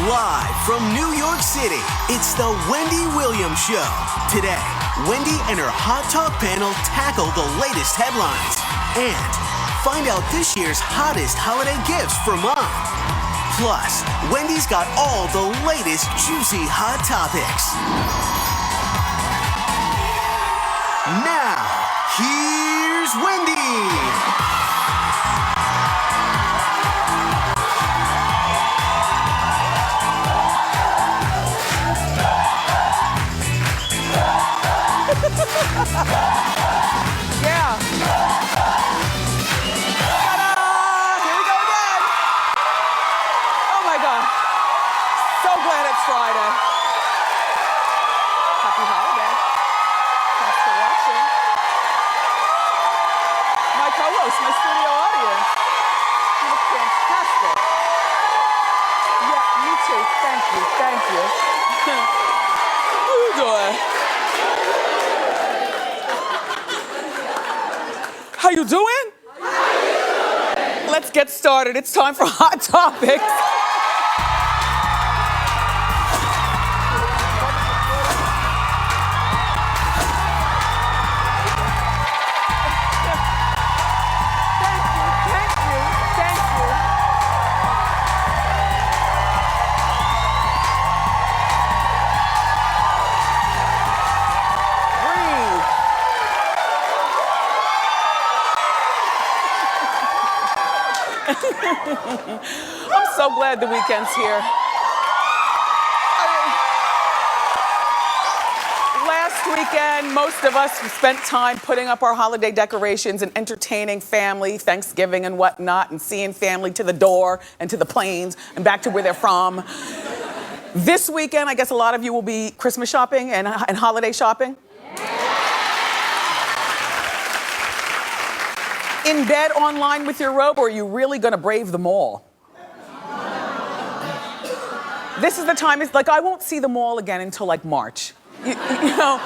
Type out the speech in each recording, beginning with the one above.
Live from New York City, it's the Wendy Williams Show. Today, Wendy and her Hot Talk panel tackle the latest headlines and find out this year's hottest holiday gifts for mom. Plus, Wendy's got all the latest juicy hot topics. Now, here's Wendy. Yeah. Ta-da! Here we go again. Oh my God. So glad it's Friday. Happy holiday. Thanks for watching. My co-host, my studio audience. You look fantastic. Yeah, you too. Thank you. Thank you. How you doing? How you doing? Let's get started. It's time for Hot Topics. Thank you. Breathe. I'm so glad the weekend's here. Last weekend, most of us spent time putting up our holiday decorations and entertaining family, Thanksgiving and whatnot, and seeing family to the door and to the planes and back to where they're from. This weekend, I guess a lot of you will be Christmas shopping and holiday shopping. In bed online with your robe, or are you really gonna brave the mall? This is the time, it's like I won't see the mall again until like March. You know,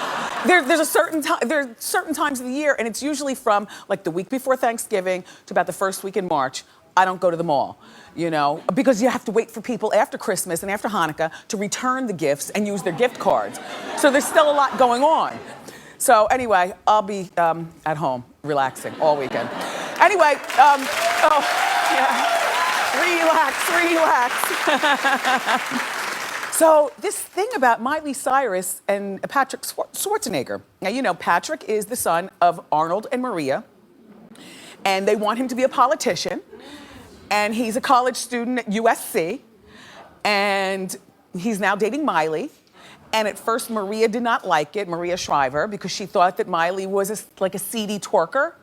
there's certain times of the year, and it's usually from like the week before Thanksgiving to about the first week in March. I don't go to the mall, you know, because you have to wait for people after Christmas and after Hanukkah to return the gifts and use their gift cards. So there's still a lot going on. So anyway, I'll be at home relaxing all weekend. Anyway, relax. So this thing about Miley Cyrus and Patrick Schwarzenegger. Now, you know, Patrick is the son of Arnold and Maria, and they want him to be a politician, and he's a college student at USC, and he's now dating Miley. And at first, Maria did not like it, Maria Shriver, because she thought that Miley was like a seedy twerker.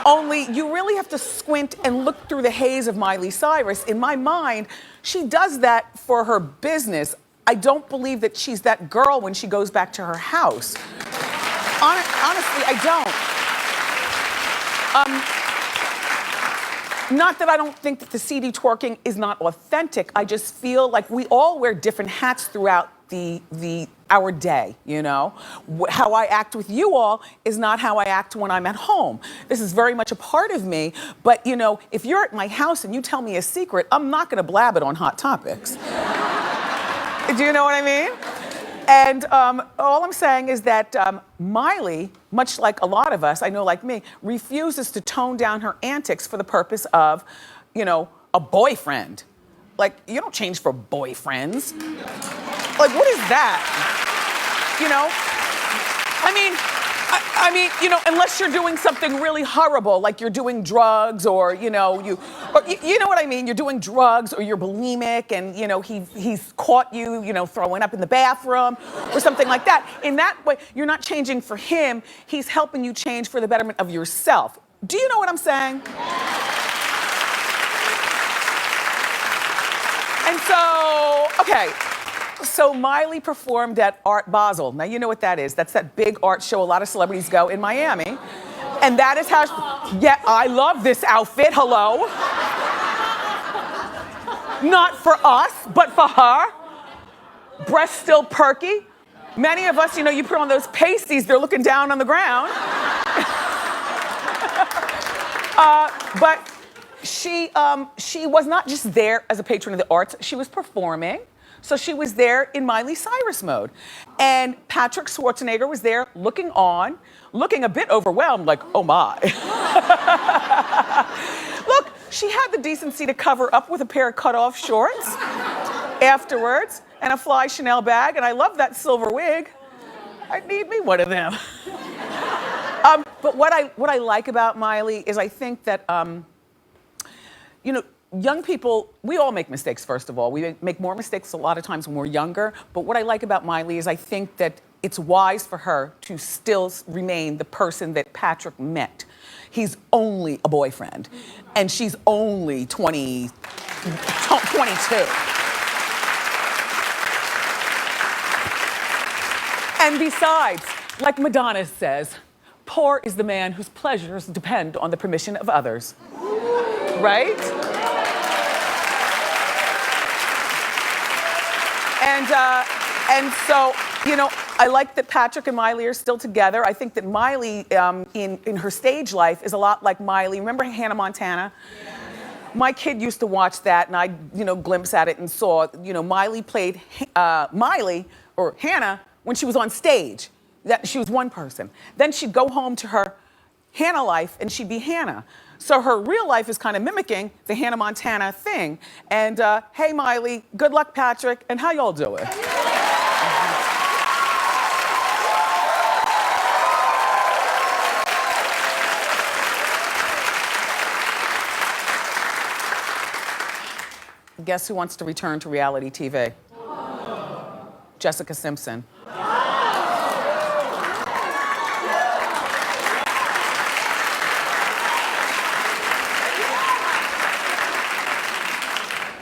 Only you really have to squint and look through the haze of Miley Cyrus. In my mind, she does that for her business. I don't believe that she's that girl when she goes back to her house. Honestly, I don't. Not that I don't think that the seedy twerking is not authentic. I just feel like we all wear different hats throughout our day, you know? How I act with you all is not how I act when I'm at home. This is very much a part of me, but you know, if you're at my house and you tell me a secret, I'm not gonna blab it on Hot Topics. Do you know what I mean? And all I'm saying is that Miley, much like a lot of us, I know like me, refuses to tone down her antics for the purpose of, you know, a boyfriend. Like, you don't change for boyfriends. Like, what is that? You know? I mean, you know, unless you're doing something really horrible, like you're doing drugs or, you know, you know what I mean? You're doing drugs or you're bulimic and, you know, he's caught you, you know, throwing up in the bathroom or something like that. In that way, you're not changing for him. He's helping you change for the betterment of yourself. Do you know what I'm saying? And so, okay. So Miley performed at Art Basel. Now you know what that is. That's that big art show a lot of celebrities go in Miami. And that is how, yeah, I love this outfit, hello. Not for us, but for her. Breasts still perky. Many of us, you know, you put on those pasties, they're looking down on the ground. But she was not just there as a patron of the arts, she was performing. So she was there in Miley Cyrus mode. And Patrick Schwarzenegger was there looking on, looking a bit overwhelmed, like, oh my. Look, she had the decency to cover up with a pair of cut-off shorts afterwards and a fly Chanel bag, and I love that silver wig. I need me one of them. But what I like about Miley is I think that, you know, young people, we all make mistakes, first of all. We make more mistakes a lot of times when we're younger. But what I like about Miley is I think that it's wise for her to still remain the person that Patrick met. He's only a boyfriend, and she's only 22. And besides, like Madonna says, poor is the man whose pleasures depend on the permission of others. Right? And so, you know, I like that Patrick and Miley are still together. I think that Miley, in her stage life, is a lot like Miley. Remember Hannah Montana? Yeah. My kid used to watch that, and I, you know, glimpse at it and saw, you know, Miley played Miley, or Hannah, when she was on stage. That she was one person. Then she'd go home to her Hannah life, and she'd be Hannah. So her real life is kind of mimicking the Hannah Montana thing. And hey, Miley, good luck, Patrick, and how y'all doing? Guess who wants to return to reality TV? Jessica Simpson.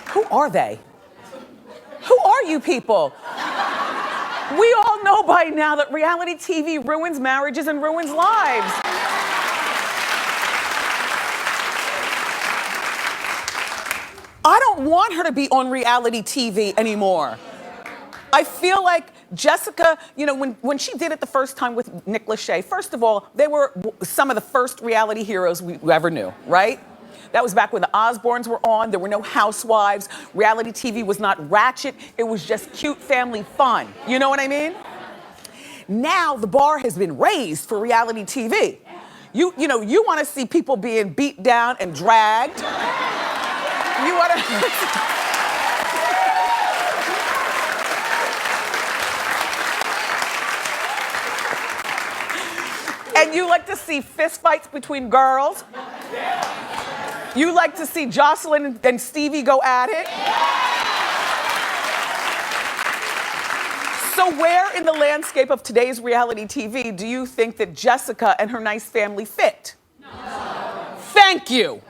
Who are they? Who are you people? We all know by now that reality TV ruins marriages and ruins lives. I don't want her to be on reality TV anymore. I feel like Jessica, you know, when she did it the first time with Nick Lachey, first of all, they were some of the first reality heroes we ever knew, right? That was back when the Osbournes were on. There were no housewives. Reality TV was not ratchet. It was just cute family fun. You know what I mean? Now the bar has been raised for reality TV. You know, you want to see people being beat down and dragged. You want to... And you like to see fistfights between girls. You like to see Jocelyn and Stevie go at it. So where in the landscape of today's reality TV do you think that Jessica and her nice family fit? No. Thank you.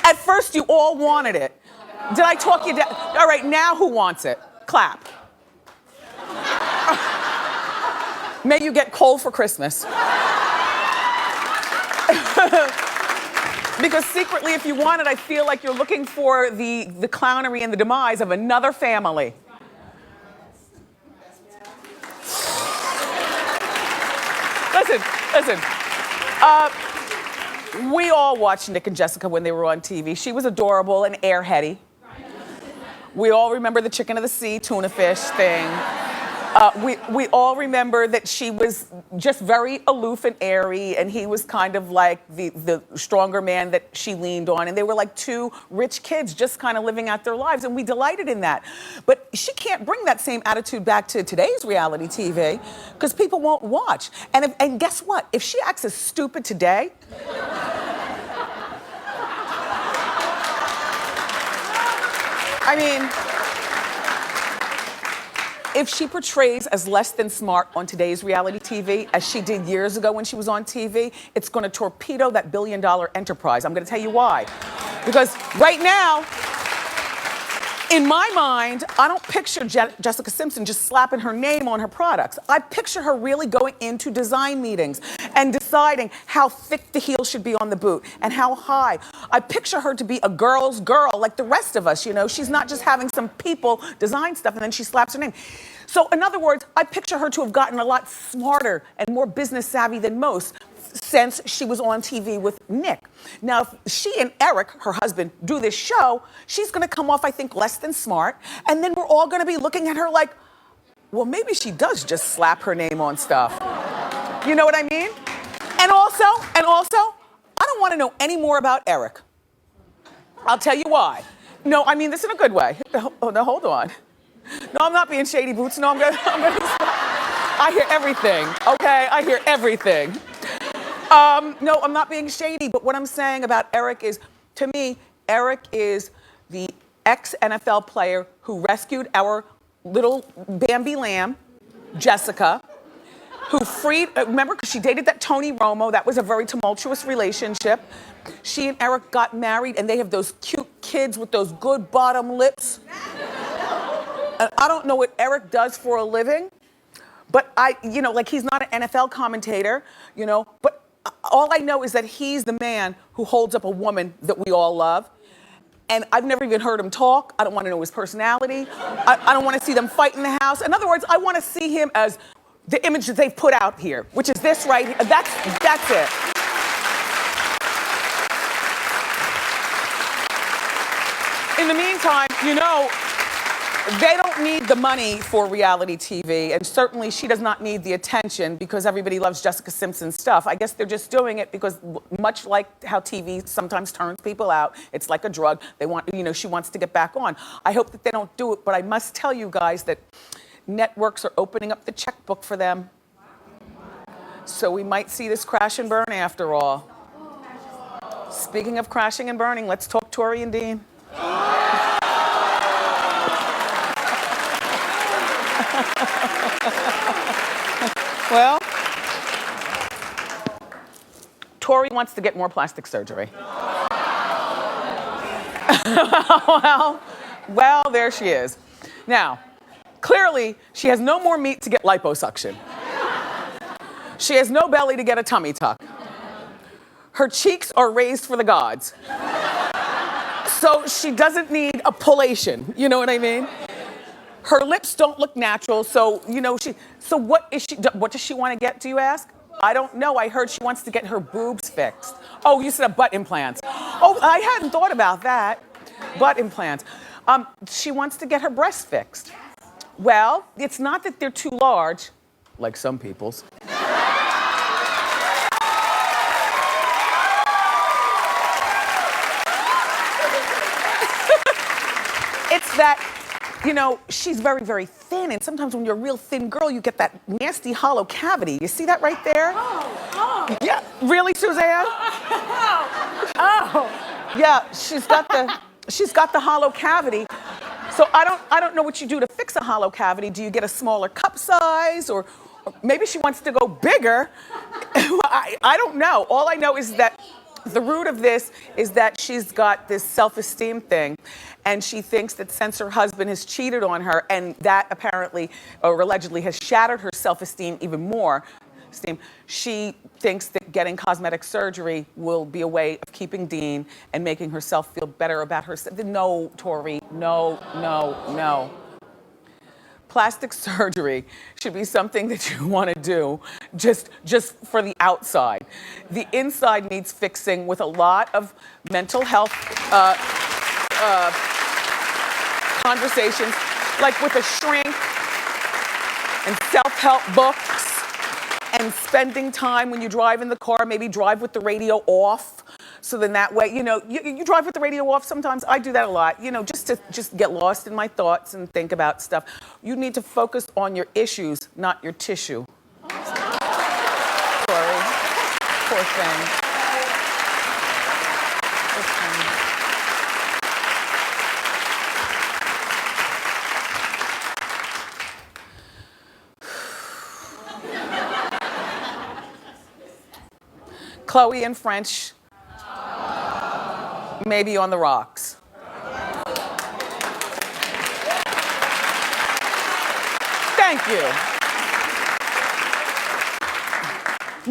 At first you all wanted it. Did I talk you down? All right, now who wants it? Clap. May you get coal for Christmas. Because secretly, if you want it, I feel like you're looking for the clownery and the demise of another family. Listen. We all watched Nick and Jessica when they were on TV. She was adorable and airheady. We all remember the chicken of the sea, tuna fish thing. We all remember that she was just very aloof and airy, and he was kind of like the stronger man that she leaned on. And they were like two rich kids just kind of living out their lives, and we delighted in that. But she can't bring that same attitude back to today's reality TV because people won't watch. And guess what? If she acts as stupid today, I mean, if she portrays as less than smart on today's reality TV as she did years ago when she was on TV, it's going to torpedo that billion-dollar enterprise. I'm going to tell you why. Because right now, in my mind, I don't picture Jessica Simpson just slapping her name on her products. I picture her really going into design meetings and deciding how thick the heel should be on the boot and how high. I picture her to be a girl's girl like the rest of us, you know? She's not just having some people design stuff and then she slaps her name. So in other words, I picture her to have gotten a lot smarter and more business savvy than most. since she was on TV with Nick. Now, if she and Eric, her husband, do this show, she's gonna come off, I think, less than smart, and then we're all gonna be looking at her like, well, maybe she does just slap her name on stuff. You know what I mean? And also, I don't wanna know any more about Eric. I'll tell you why. No, I mean this in a good way. Oh, no, hold on. No, I'm not being shady, Boots. No, I'm gonna I hear everything, okay? I hear everything. No, I'm not being shady, but what I'm saying about Eric is, to me, Eric is the ex-NFL player who rescued our little Bambi lamb, Jessica, who freed, remember, because she dated that Tony Romo. That was a very tumultuous relationship. She and Eric got married, and they have those cute kids with those good bottom lips. And I don't know what Eric does for a living, but he's not an NFL commentator, but all I know is that he's the man who holds up a woman that we all love. And I've never even heard him talk. I don't want to know his personality. I don't want to see them fight in the house. In other words, I want to see him as the image that they've put out here, which is this right here. That's it. In the meantime, they don't need the money for reality TV, and certainly she does not need the attention because everybody loves Jessica Simpson's stuff. I guess they're just doing it because, much like how TV sometimes turns people out, it's like a drug. They want, she wants to get back on. I hope that they don't do it, but I must tell you guys that networks are opening up the checkbook for them. So we might see this crash and burn after all. Speaking of crashing and burning, let's talk Tori and Dean. Well, Tori wants to get more plastic surgery. well, there she is. Now, clearly, she has no more meat to get liposuction. She has no belly to get a tummy tuck. Her cheeks are raised for the gods. So she doesn't need a pullation, you know what I mean? Her lips don't look natural, so, what does she want to get, do you ask? I don't know. I heard she wants to get her boobs fixed. Oh, you said a butt implants. Oh, I hadn't thought about that. Butt implants. She wants to get her breasts fixed. Well, it's not that they're too large, like some people's. It's that, she's very, very thin, and sometimes when you're a real thin girl, you get that nasty hollow cavity. You see that right there? Oh. Yeah, really, Suzanne? Oh. Yeah, she's got the hollow cavity. So I don't know what you do to fix a hollow cavity. Do you get a smaller cup size, or maybe she wants to go bigger? I don't know. All I know is that the root of this is that she's got this self-esteem thing, and she thinks that since her husband has cheated on her, and that apparently or allegedly has shattered her self-esteem even more, she thinks that getting cosmetic surgery will be a way of keeping Dean and making herself feel better about herself. No, Tori, no. Plastic surgery should be something that you want to do just for the outside. The inside needs fixing with a lot of mental health conversations, like with a shrink and self-help books, and spending time when you drive in the car, maybe drive with the radio off. So then that way, you drive with the radio off sometimes. I do that a lot, just to get lost in my thoughts and think about stuff. You need to focus on your issues, not your tissue. Sorry. Poor thing. Khloe and French, maybe on the rocks. Thank you.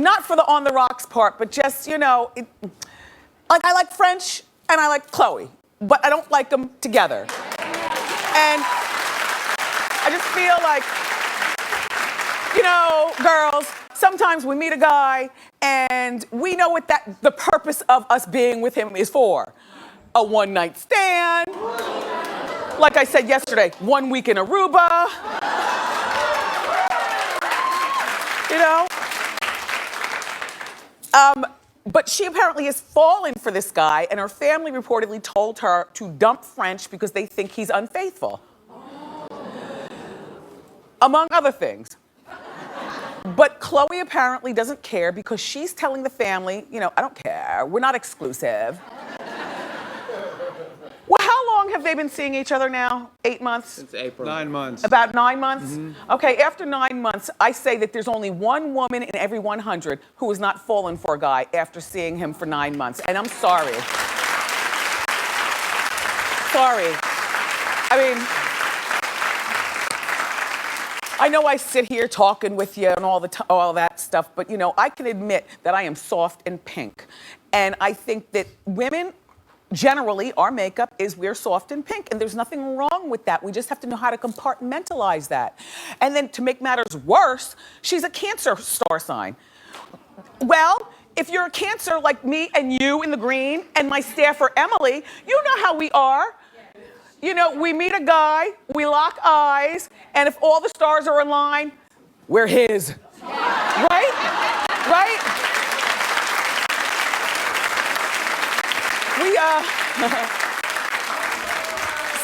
Not for the on the rocks part, but just, I like French and I like Khloe, but I don't like them together. And I just feel like, girls, sometimes we meet a guy and we know what the purpose of us being with him is for. A one-night stand. Like I said yesterday, 1 week in Aruba. You know? But she apparently has fallen for this guy, and her family reportedly told her to dump French because they think he's unfaithful. Among other things. But Khloe apparently doesn't care because she's telling the family, you know, I don't care, we're not exclusive. Well, how long have they been seeing each other now? 8 months? Since April. 9 months. About 9 months? Mm-hmm. Okay, after 9 months, I say that there's only one woman in every 100 who has not fallen for a guy after seeing him for 9 months. And I'm sorry. Sorry. I mean, I know I sit here talking with you and all that stuff, but you know, I can admit that I am soft and pink. And I think that women, generally, our makeup is we're soft and pink, and there's nothing wrong with that. We just have to know how to compartmentalize that. And then to make matters worse, she's a Cancer star sign. Well, if you're a Cancer like me and you in the green and my staffer Emily, you know how we are. You know, we meet a guy, we lock eyes, and if all the stars are in line, we're his. Right? Right?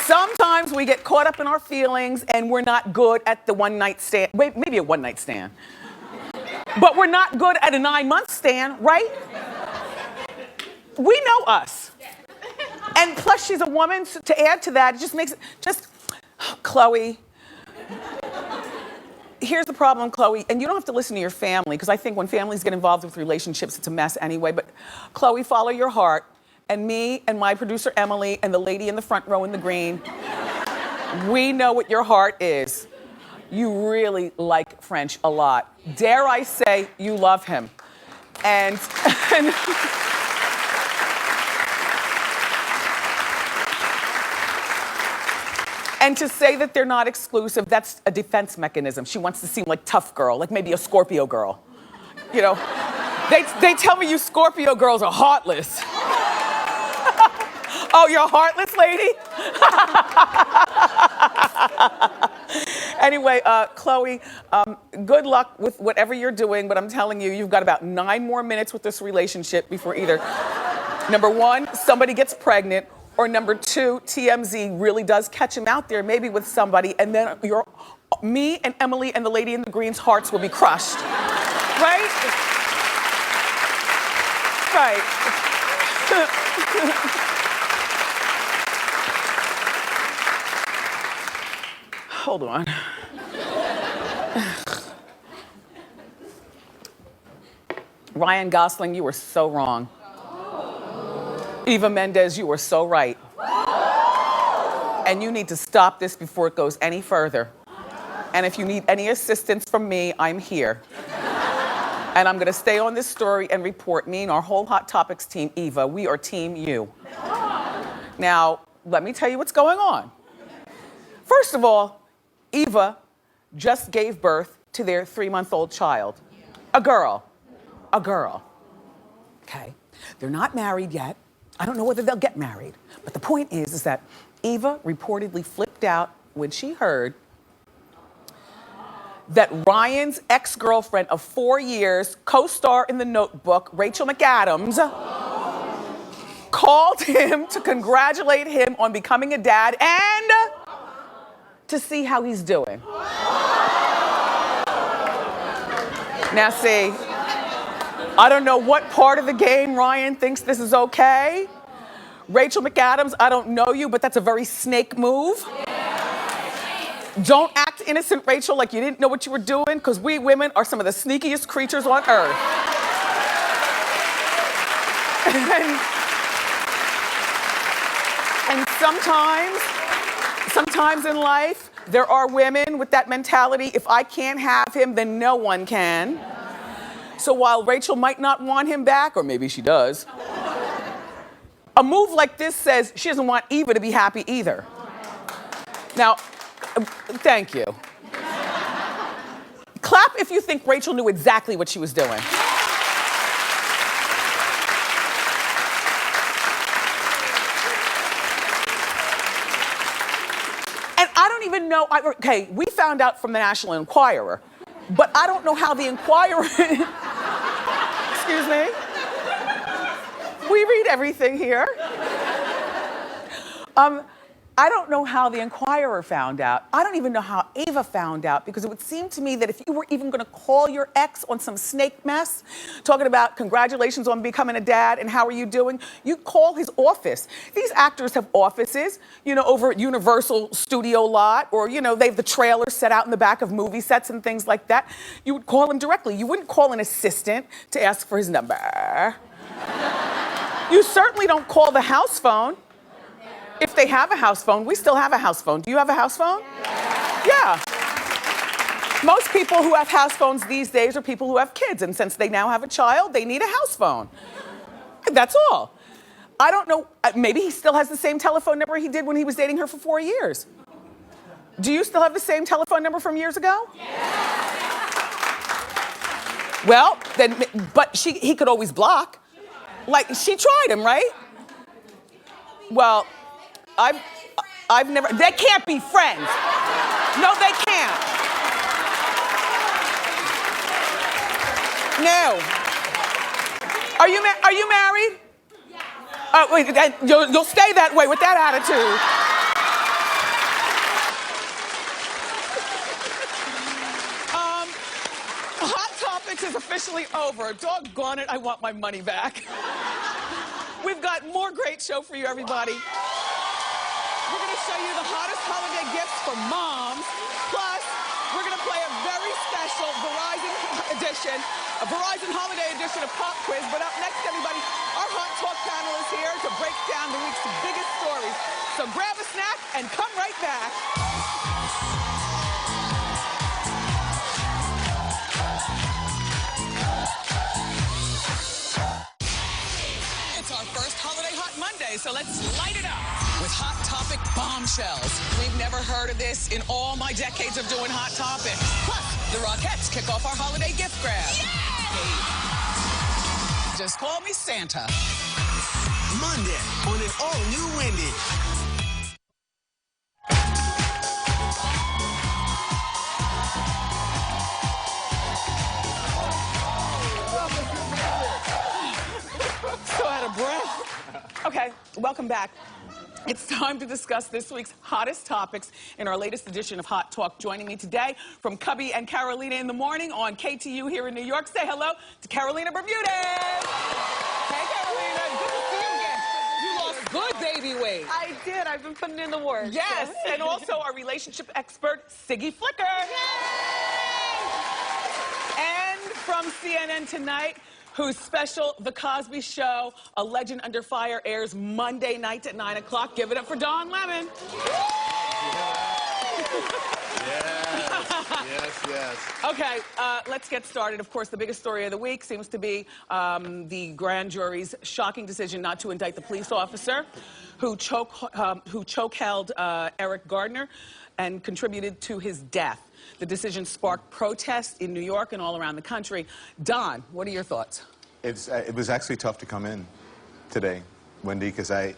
Sometimes we get caught up in our feelings and we're not good at the one-night stand. Wait, maybe a one-night stand. But we're not good at a 9-month stand, right? We know us. And plus she's a woman, so to add to that, it just makes it, Khloe. Here's the problem, Khloe, and you don't have to listen to your family, because I think when families get involved with relationships, it's a mess anyway, but Khloe, follow your heart. And me and my producer Emily and the lady in the front row in the green, we know what your heart is. You really like French a lot. Dare I say you love him. And to say that they're not exclusive, that's a defense mechanism. She wants to seem like tough girl, like maybe a Scorpio girl. You know, they tell me you Scorpio girls are heartless. Oh, you're a heartless lady? Anyway, Khloe, good luck with whatever you're doing, but I'm telling you, you've got about 9 more minutes with this relationship before either, number 1, somebody gets pregnant, or number 2, TMZ really does catch him out there, maybe with somebody, and then me and Emily and the lady in the green's hearts will be crushed. Right? Right. Hold on. Ryan Gosling, you were so wrong. Eva Mendes, you were so right. And you need to stop this before it goes any further. And if you need any assistance from me, I'm here. And I'm gonna stay on this story and report. Me and our whole Hot Topics team, Eva, we are Team You. Now, let me tell you what's going on. First of all, Eva just gave birth to their 3-month-old child. A girl. Okay. They're not married yet. I don't know whether they'll get married. But the point is that Eva reportedly flipped out when she heard that Ryan's ex-girlfriend of 4 years, co-star in The Notebook, Rachel McAdams, called him to congratulate him on becoming a dad and to see how he's doing. Now see, I don't know what part of the game Ryan thinks this is okay. Rachel McAdams, I don't know you, but that's a very snake move. Don't act innocent, Rachel, like you didn't know what you were doing, because we women are some of the sneakiest creatures on earth. And sometimes in life, there are women with that mentality, if I can't have him, then no one can. So while Rachel might not want him back, or maybe she does, a move like this says she doesn't want Eva to be happy either. Now, thank you. Clap if you think Rachel knew exactly what she was doing. And I don't even know, okay, we found out from the National Enquirer, but I don't know how the Enquirer, excuse me, we read everything here. I don't know how the Enquirer found out. I don't even know how Ava found out, because it would seem to me that if you were even gonna call your ex on some snake mess, talking about congratulations on becoming a dad and how are you doing, you'd call his office. These actors have offices, you know, over at Universal Studio Lot, or, you know, they have the trailers set out in the back of movie sets and things like that. You would call him directly. You wouldn't call an assistant to ask for his number. You certainly don't call the house phone. If they have a house phone, we still have a house phone. Do you have a house phone? Yeah. Most people who have house phones these days are people who have kids, and since they now have a child, they need a house phone. That's all. I don't know, maybe he still has the same telephone number he did when he was dating her for 4 years. Do you still have the same telephone number from years ago? Well, then, but he could always block. Like, she tried him, right? Well, I've never, they can't be friends. No, they can't. No. Are you married? Wait, you'll stay that way with that attitude. Hot Topics is officially over. Doggone it, I want my money back. We've got more great show for you, everybody. We're gonna show you the hottest holiday gifts for moms. Plus, we're gonna play a very special Verizon holiday edition of Pop Quiz. But up next, everybody, our Hot Talk panel is here to break down the week's biggest stories. So grab a snack and come right back. It's our first Holiday Hot Monday, so let's light it up with Hot Topic bombshells. We've never heard of this in all my decades of doing Hot Topics. Plus, the Rockettes kick off our holiday gift grab. Yay! Just call me Santa. Monday on an all-new Wendy. So out of breath. Okay, welcome back. It's time to discuss this week's hottest topics in our latest edition of Hot Talk. Joining me today from Cubby and Carolina in the morning on KTU here in New York. Say hello to Carolina Bermudez. Hey, Carolina. Good to see you again. You lost good baby weight. I did. I've been putting in the work. Yes, and also our relationship expert, Siggy Flicker. And from CNN Tonight, whose special The Cosby Show, A Legend Under Fire, airs Monday nights at 9 o'clock. Give it up for Don Lemon. Yes. Okay, let's get started. Of course, the biggest story of the week seems to be the grand jury's shocking decision not to indict the police officer who choke-held Eric Gardner and contributed to his death. The decision sparked protests in New York and all around the country. Don, what are your thoughts? It was actually tough to come in today, Wendy, because I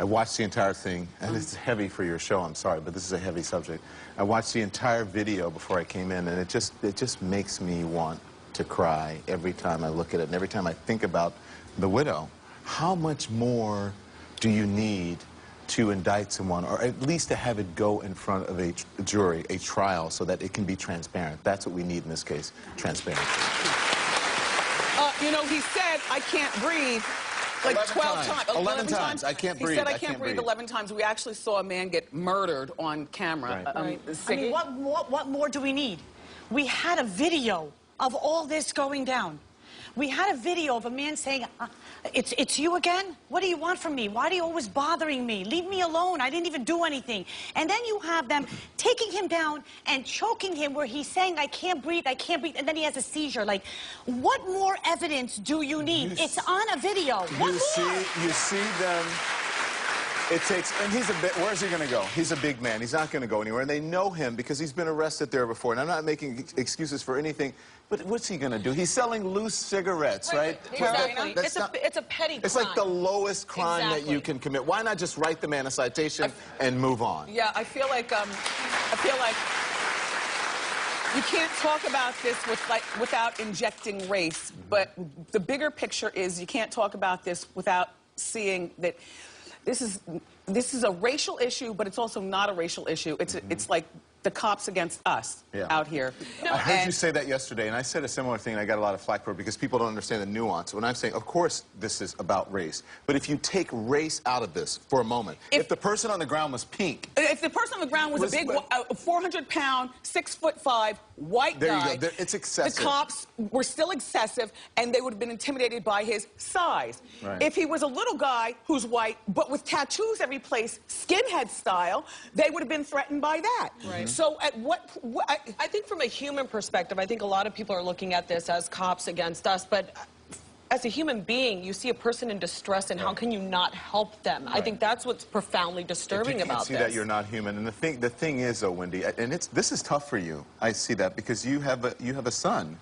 watched the entire thing, and it's heavy for your show, I'm sorry, but this is a heavy subject. I watched the entire video before I came in, and it just makes me want to cry every time I look at it, and every time I think about the widow. How much more do you need to indict someone, or at least to have it go in front of a jury, a trial, so that it can be transparent? That's what we need in this case, transparency. You know, he said, I can't breathe, like 12 times. 11 times. I can't breathe. He said, I can't breathe 11 times. We actually saw a man get murdered on camera. Right. I mean, what more do we need? We had a video of all this going down. We had a video of a man saying, it's you again? What do you want from me? Why are you always bothering me? Leave me alone. I didn't even do anything. And then you have them taking him down and choking him where he's saying, I can't breathe, and then he has a seizure. Like, what more evidence do you need? It's on a video. What more? You see them It takes, and he's a bit, where's he going to go? He's a big man. He's not going to go anywhere. And they know him because he's been arrested there before. And I'm not making excuses for anything, but what's he going to do? He's selling loose cigarettes, right? Exactly. That's It's a petty crime. It's like the lowest crime that you can commit. Why not just write the man a citation and move on? Yeah, I feel like you can't talk about this without injecting race, but the bigger picture is you can't talk about this without seeing that this is a racial issue, but it's also not a racial issue. It's like the cops against us out here. I heard you say that yesterday, and I said a similar thing, and I got a lot of flack for it because people don't understand the nuance. When I'm saying, of course, this is about race, but if you take race out of this for a moment, if the person on the ground was pink... If the person on the ground was a big 400-pound, 6'5" white guy... There you go. It's excessive. The cops were still excessive, and they would have been intimidated by his size. Right. If he was a little guy who's white, but with tattoos every place, skinhead style, they would have been threatened by that. Right. So at what I think from a human perspective, I think a lot of people are looking at this as cops against us, but as a human being, you see a person in distress, and how can you not help them? I think that's what's profoundly disturbing about this. You can't see that, you're not human. And the thing is, though, Wendy, and this is tough for you. I see that because you have a son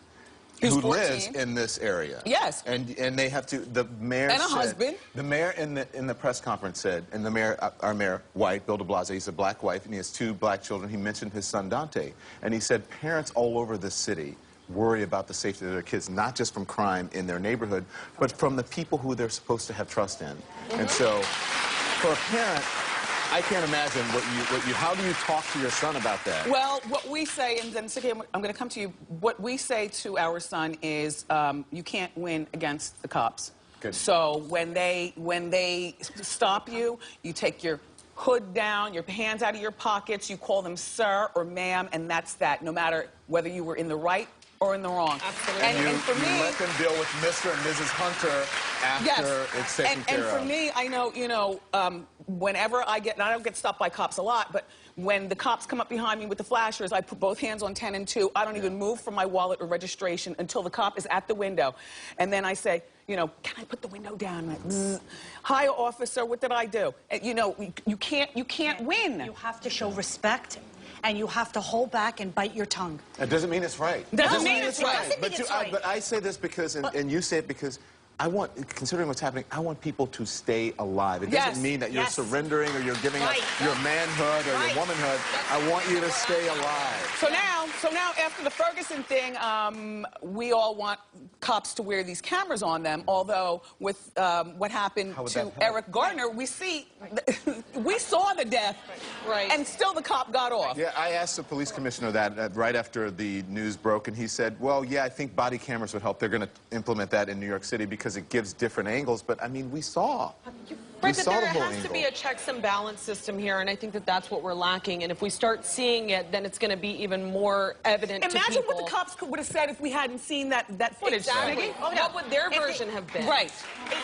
who lives in this area. Yes. And they have to, the mayor and a said, husband. The mayor in the press conference said, and the mayor, our mayor, white, Bill de Blasio, he's a black wife, and he has 2 black children. He mentioned his son, Dante. And he said parents all over the city worry about the safety of their kids, not just from crime in their neighborhood, but from the people who they're supposed to have trust in. And so, for a parent, I can't imagine how do you talk to your son about that? Well, what we say, and then Siggy, I'm going to come to you. What we say to our son is, you can't win against the cops. Good. So when they stop you, you take your hood down, your hands out of your pockets, you call them sir or ma'am, and that's that. No matter whether you were in the right or in the wrong. Absolutely. And for me, you let them deal with Mr. and Mrs. Hunter after it's taken care of. And for me, I know, you know, whenever I don't get stopped by cops a lot, but when the cops come up behind me with the flashers, I put both hands on 10 and 2. I don't even move from my wallet or registration until the cop is at the window. And then I say, you know, can I put the window down? Like, hi, officer, what did I do? And, you know, you can't win. You have to show respect, and you have to hold back and bite your tongue. It doesn't mean it's right. Doesn't mean it's right. Doesn't mean it's right. But I say this because, and you say it because, I want, considering what's happening, I want people to stay alive. It doesn't mean that you're surrendering or you're giving up your manhood or your womanhood. I want you to stay alive. So now after the Ferguson thing, we all want cops to wear these cameras on them, although with what happened to Eric Gardner, we saw the death, and still the cop got off. Yeah, I asked the police commissioner that right after the news broke, and he said, well, yeah, I think body cameras would help. They're going to implement that in New York City because it gives different angles, but I mean, we saw. Right, but there has to be a checks and balance system here, and I think that that's what we're lacking. And if we start seeing it, then it's going to be even more evident to people. Imagine what the cops would have said if we hadn't seen that footage. Exactly. Oh, what would their version have been? Right.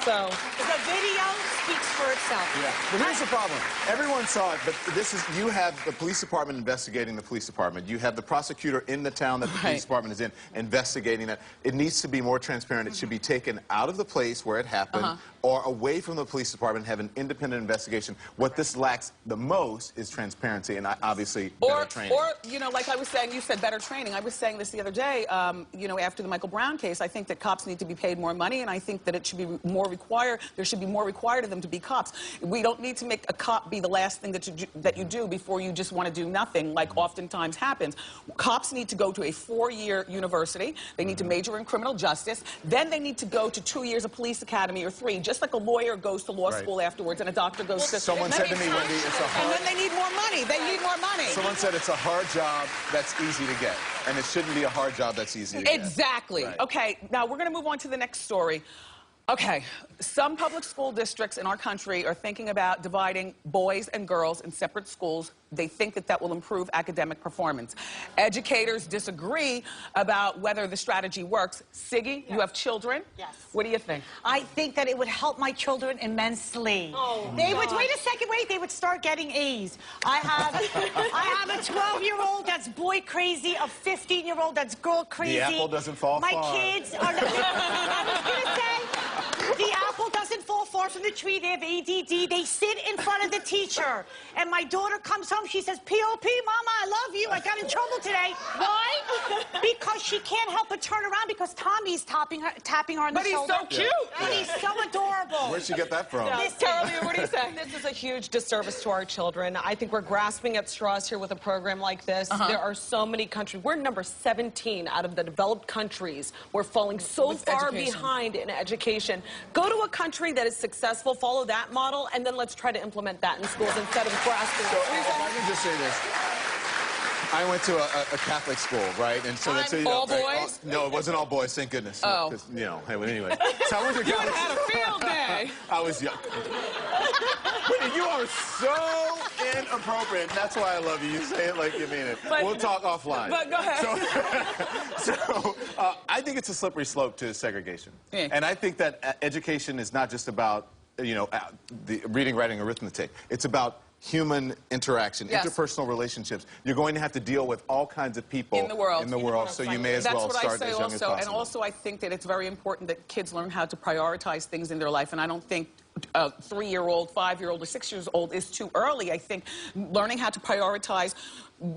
So the video speaks for itself. Yeah. But here's the problem. Everyone saw it, but this is, you have the police department investigating the police department. You have the prosecutor in the town that the police department is in investigating that. It needs to be more transparent. It should be taken out of the place where it happened or away from the police department, have an independent investigation. What this lacks the most is transparency and obviously better training. Or, you know, like I was saying, you said better training. I was saying this the other day, you know, after the Michael Brown case, I think that cops need to be paid more money, and I think that it should be more required, there should be more required of them to be cops. We don't need to make a cop be the last thing that you do before you just want to do nothing, like oftentimes happens. Cops need to go to a 4-year university. They need to major in criminal justice. Then they need to go to 2 years of police academy or 3, just like a lawyer goes to law school afterwards and a doctor goes to... Someone said to me, Wendy, it's a hard... And then they need more money. They need more money. Someone said it's a hard job that's easy to get. And it shouldn't be a hard job that's easy to get. Exactly. Right. Okay, now we're going to move on to the next story. Okay, some public school districts in our country are thinking about dividing boys and girls in separate schools. They think that that will improve academic performance. Educators disagree about whether the strategy works. Siggy, you have children. Yes. What do you think? I think that it would help my children immensely. Oh, they would, wait a second, they would start getting A's. I have a 12-year-old that's boy crazy, a 15-year-old that's girl crazy. The apple doesn't fall far. My kids are... I was going to say, the apple doesn't fall far. far from the tree. They have ADD. They sit in front of the teacher. And my daughter comes home. She says, P.O.P., Mama, I love you. I got in trouble today. Why? Because she can't help but turn around because Tommy's tapping her on the shoulder. But he's so cute. And he's so adorable. Where'd she get that from? Carolina, what do you say? This is a huge disservice to our children. I think we're grasping at straws here with a program like this. There are so many countries. We're number 17 out of the developed countries. We're falling so far behind in education. Go to a country that is successful, follow that model, and then let's try to implement that in schools instead of grasping. So, if I can just say this. I went to a Catholic school, right? And so that's all boys? No, it wasn't all boys, thank goodness. Oh. 'Cause, you know, anyway. So I went to You Catholic had a field day. I was young. Wendy, you are so inappropriate. That's why I love you. You say it like you mean it. But, we'll talk offline. But go ahead. So I think it's a slippery slope to segregation. Yeah. And I think that education is not just about, you know, the reading, writing, arithmetic. It's about human interaction, interpersonal relationships. You're going to have to deal with all kinds of people in the world. So you may as well start as young as possible. And also, I think that it's very important that kids learn how to prioritize things in their life. And I don't think a 3-year-old, 5-year-old, or 6-year-old is too early. I think learning how to prioritize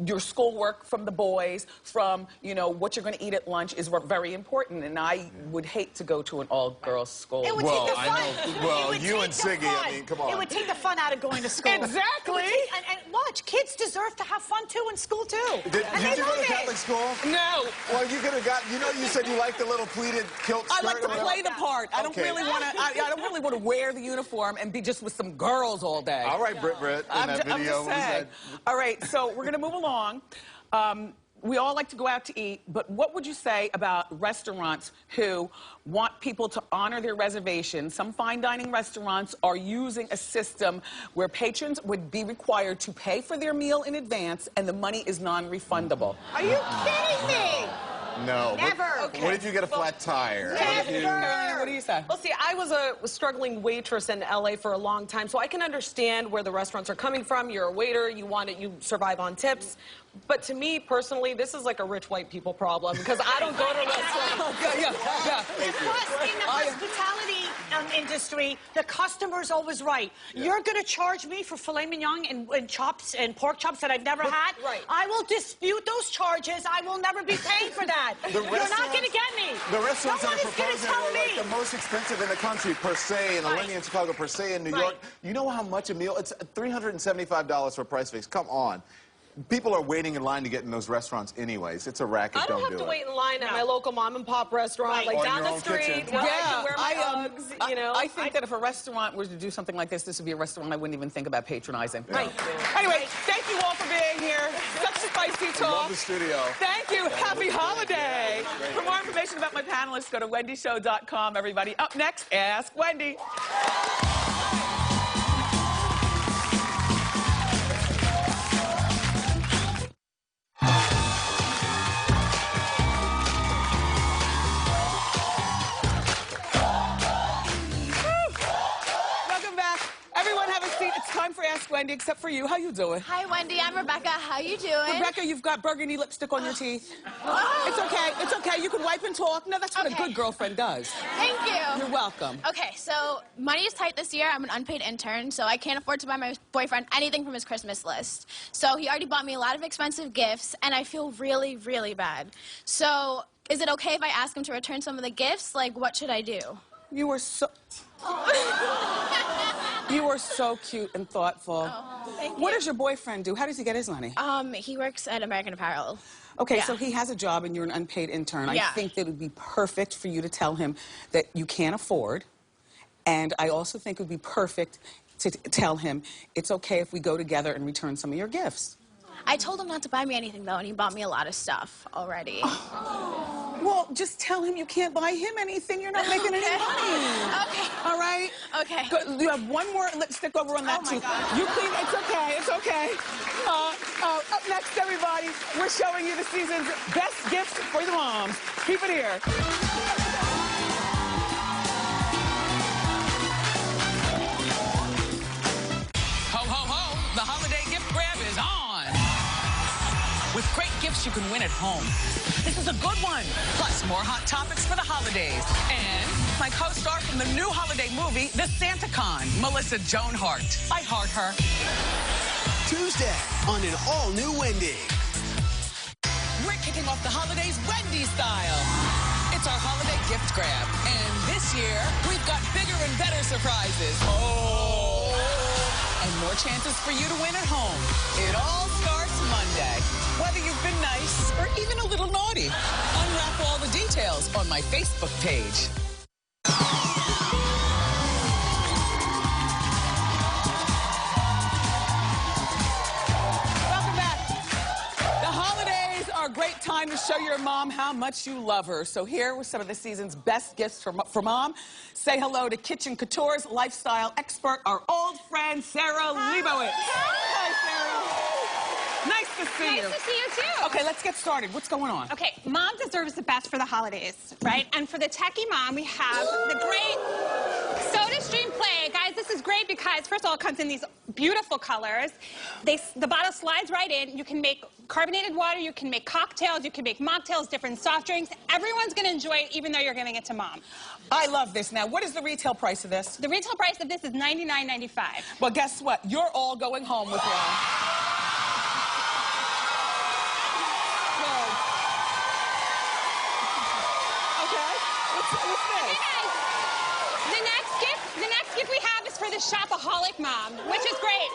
your schoolwork from the boys, from, you know, what you're going to eat at lunch is very important. And I would hate to go to an all-girls school. It would Well, take the fun. I know. Well, you and Siggy, I mean, come on. It would take the fun out of going to school. Exactly. And watch, kids deserve to have fun too in school too. Did and you they go love to it. Catholic school? No. Well, you could have got. You know, you said you liked the little pleated kilt skirt. I like to or whatever. play the part. I don't Okay. really want to. I don't really want to wear the uniform and be just with some girls all day. All right, Britt, in that video. I'm just saying. All right, so we're going to move along. We all like to go out to eat, but what would you say about restaurants who want people to honor their reservations? Some fine dining restaurants are using a system where patrons would be required to pay for their meal in advance and the money is non-refundable. Are you kidding me? No. Never. What if you get a flat tire? Carolina, what do you say? Well, see, I was a struggling waitress in LA for a long time, so I can understand where the restaurants are coming from. You're a waiter, you want it, you survive on tips. But to me, personally, this is like a rich white people problem because I don't go to restaurants. Plus, in the hospitality industry, the customer's always right. You're going to charge me for filet mignon and chops and pork chops that I've never had? Right. I will dispute those charges. I will never be paying for that. You're not going to get me. The restaurants no that one are is going to proposing tell are like me. the most expensive in the country per se, in Atlanta and Chicago per se, in New York. You know how much a meal? It's $375 for a price fix. Come on. People are waiting in line to get in those restaurants anyways. It's a racket. I don't have to wait in line at my local mom and pop restaurant, like Or down your the own street. kitchen. Where I can wear my Uggs, you know. I think that if a restaurant were to do something like this would be a restaurant I wouldn't even think about patronizing. Right. Anyway, thank you all for being here. Such spicy talk. Love the studio. Thank you. Happy holiday. For more information about my panelists, go to wendyshow.com, everybody. Up next, Ask Wendy. Welcome back. Everyone have a seat. It's time for Ask Wendy, except for you. How you doing? Hi, Wendy. I'm Rebecca. How you doing? Rebecca, you've got burgundy lipstick on your teeth. It's okay. It's okay. You can wipe and talk. No, that's what a good girlfriend does. Thank you. You're welcome. Okay, so money is tight this year. I'm an unpaid intern, so I can't afford to buy my boyfriend anything from his Christmas list. So he already bought me a lot of expensive gifts, and I feel really, really bad. So is it okay if I ask him to return some of the gifts? Like, what should I do? You were so... You were so cute and thoughtful. Thank you. What does your boyfriend do? How does he get his money? He works at American Apparel. Okay, Yeah. so he has a job and you're an unpaid intern. Yeah. I think that it would be perfect for you to tell him that you can't afford. And I also think it would be perfect to tell him it's okay if we go together and return some of your gifts. I told him not to buy me anything, though, and he bought me a lot of stuff already. Well, just tell him you can't buy him anything. You're not making any money. Okay. All right? Okay. Go, you have one more lipstick over on that my tooth. God. You clean. It's okay. It's okay. Up next, everybody, we're showing you the season's best gifts for the moms. Keep it here. Ho, ho, ho! The holiday gift grab is on! With great gifts you can win at home. This is a good one. Plus, more hot topics for the holidays. And my co-star from the new holiday movie, The Santa Con, Melissa Joan Hart. I heart her. Tuesday on an all-new Wendy. We're kicking off the holidays Wendy style. It's our holiday gift grab. And this year, we've got bigger and better surprises. Oh! And more chances for you to win at home. It all starts Monday. Whether you've been nice or even a little naughty. Unwrap all the details on my Facebook page. Welcome back. The holidays are a great time to show your mom how much you love her. So here were some of the season's best gifts for mom. Say hello to Kitchen Couture's lifestyle expert, our old friend, Sara Leibowitz. Hi, Sara. Nice to see you. Nice to see you, too. Okay, let's get started. What's going on? Okay, mom deserves the best for the holidays, right? And for the techie mom, we have the great SodaStream Play. Guys, this is great because, first of all, it comes in these beautiful colors. The bottle slides right in. You can make carbonated water, you can make cocktails, you can make mocktails, different soft drinks. Everyone's going to enjoy it, even though you're giving it to mom. I love this. Now, what is the retail price of this? The retail price of this is $99.95. Well, guess what? You're all going home with one. The next gift we have is for the shopaholic mom, which is great.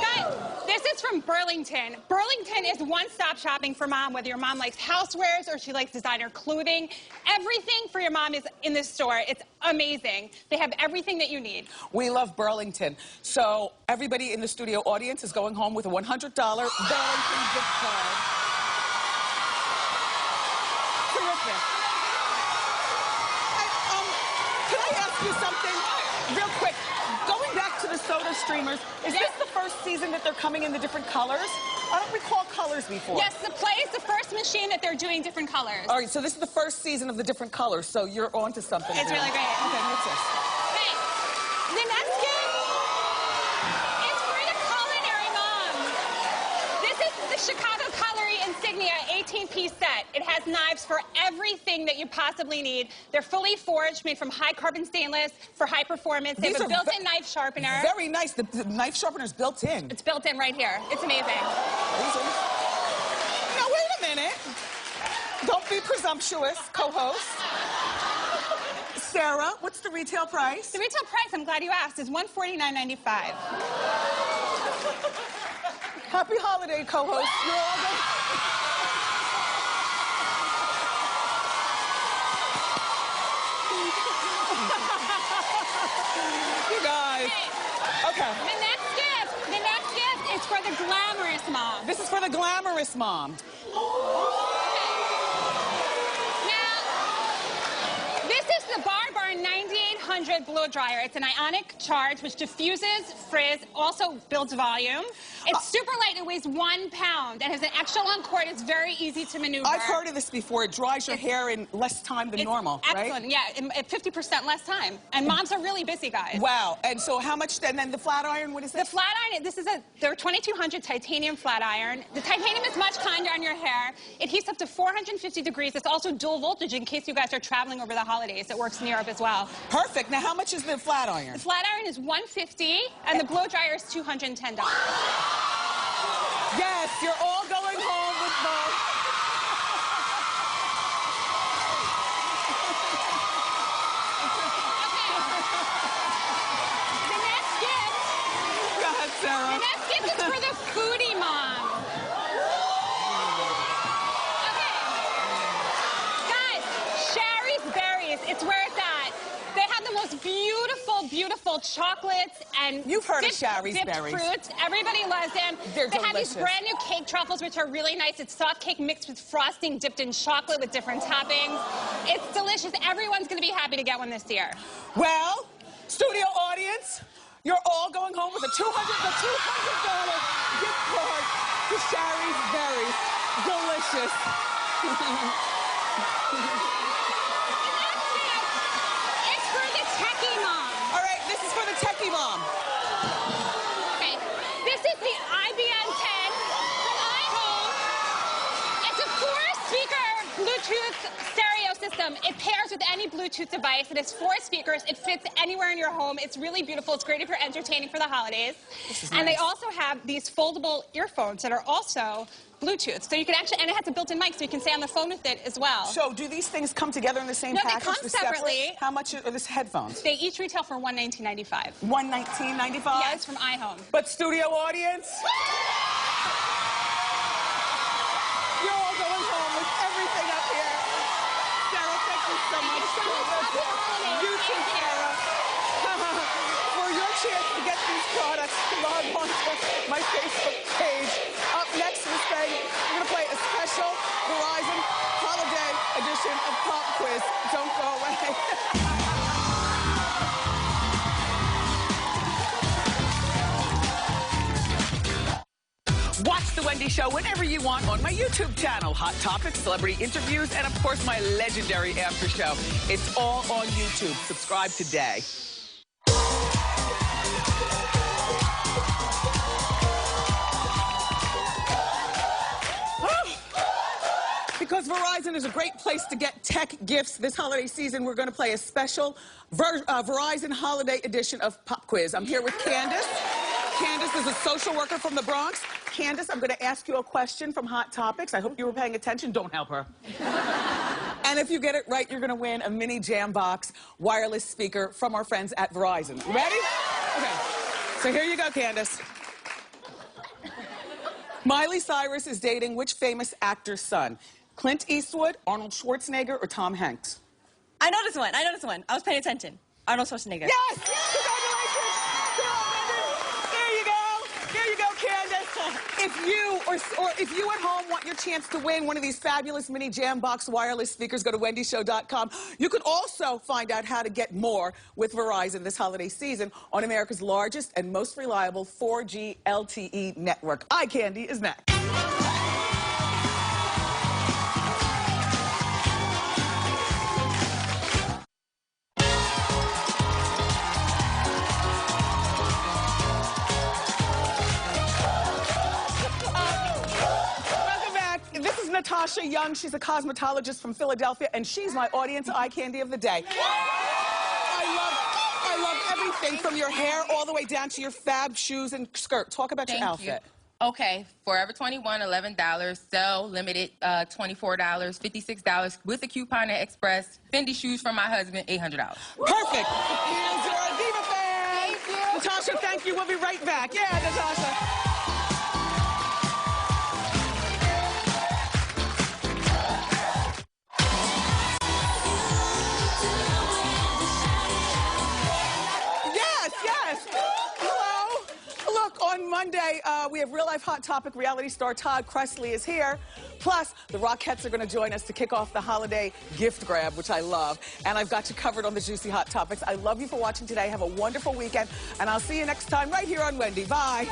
Guys, this is from Burlington. Burlington is one-stop shopping for mom, whether your mom likes housewares or she likes designer clothing. Everything for your mom is in this store. It's amazing. They have everything that you need. We love Burlington. So everybody in the studio audience is going home with a $100 Burlington gift card. Terrific. Can I ask you something real quick? Going back to the Soda Streamers, is this the first season that they're coming in the different colors? I don't recall colors before. Yes, the Play is the first machine that they're doing different colors. All right, so this is the first season of the different colors, so you're on to something. It's really great. Okay, what's this? Hey, the next gift is for the culinary mom. This is the Chicago Cutlery Insignia 18-piece set. It has knives for everything that you possibly need. They're fully forged, made from high-carbon stainless for high performance. They have a built-in knife sharpener. Very nice. The knife sharpener's built in. It's built in right here. It's amazing. Now, wait a minute. Don't be presumptuous, co-host. Sara, what's the retail price? The retail price, I'm glad you asked, is $149.95. Happy holiday, co-host. You're all good. You guys. Okay. The next gift is for the glamorous mom. This is for the glamorous mom. The Bar Bar 9800 blow dryer. It's an ionic charge which diffuses frizz, also builds volume. It's super light. It weighs 1 pound and has an extra long cord. It's very easy to maneuver. I've heard of this before. It dries your hair in less time than normal, excellent. right? Yeah, at 50% less time. And moms are really busy, guys. Wow. And so how much, and then the flat iron, what is it? The flat iron, they're 2200 titanium flat iron. The titanium is much kinder on your hair. It heats up to 450 degrees. It's also dual voltage in case you guys are traveling over the holidays. It works in Europe as well. Perfect. Now, how much is the flat iron? The flat iron is $150, and the blow dryer is $210. Yes, you're all going home with both. The next gift. Go ahead, Sara. The next gift is for the foodie mom. Okay. Guys, Sherry's Berries. It's where it's at. They have the most beautiful, beautiful chocolates and you've heard of Sherry's dipped Berries. fruits. Everybody loves them. They're they delicious. have these brand new cake truffles, which are really nice. It's soft cake mixed with frosting, dipped in chocolate with different toppings. It's delicious. Everyone's going to be happy to get one this year. Well, studio audience, you're all going home with a $200 gift card to Sherry's Berries. Delicious. It's for the techie mom. All right, this is for the techie mom. Okay, this is the IBM 10 from iHome. any Bluetooth device. It has 4 speakers. It fits anywhere in your home. It's really beautiful. It's great if you're entertaining for the holidays. And they also have these foldable earphones that are also Bluetooth. So you can actually, and it has a built-in mic, so you can stay on the phone with it as well. So do these things come together in the same package? No, they come separately. How much are these headphones? They each retail for $119.95. $119.95? Yes, from iHome. But studio audience? You're all going home with everything up here. Sara, thank you so much. You too, Sara. For your chance to get these products, log on to my Facebook page. Up next, we're going to play a special Verizon holiday edition of Pop Quiz. Don't go away. Watch The Wendy Show whenever you want on my YouTube channel. Hot topics, celebrity interviews, and of course my legendary after show. It's all on YouTube. Subscribe today. Because Verizon is a great place to get tech gifts this holiday season, we're going to play a special Verizon holiday edition of Pop Quiz. I'm here with Candace. Candace is a social worker from the Bronx. Candace, I'm going to ask you a question from Hot Topics. I hope you were paying attention. Don't help her. And if you get it right, you're going to win a mini Jambox wireless speaker from our friends at Verizon. Ready? Okay. So here you go, Candace. Miley Cyrus is dating which famous actor's son? Clint Eastwood, Arnold Schwarzenegger, or Tom Hanks? I know this one. I know this one. I was paying attention. Arnold Schwarzenegger. Yes! Congratulations! There you go, Candace. If you at home want your chance to win one of these fabulous mini Jambox wireless speakers, go to wendyshow.com. You can also find out how to get more with Verizon this holiday season on America's largest and most reliable 4G LTE network. Eye candy is next. Natasha Young, she's a cosmetologist from Philadelphia, and she's my audience eye candy of the day. I love everything from your hair all the way down to your fab shoes and skirt. Talk about your outfit. Okay, Forever 21, $11. Sell, limited, $24, $56 with a coupon at Express. Fendi shoes from my husband, $800. Perfect. You're a diva fan. Thank you. Natasha, thank you. We'll be right back. Yeah, Natasha. On Monday, we have real-life Hot Topic reality star Todd Cressley is here. Plus, the Rockettes are going to join us to kick off the holiday gift grab, which I love. And I've got you covered on the juicy Hot Topics. I love you for watching today. Have a wonderful weekend. And I'll see you next time right here on Wendy. Bye.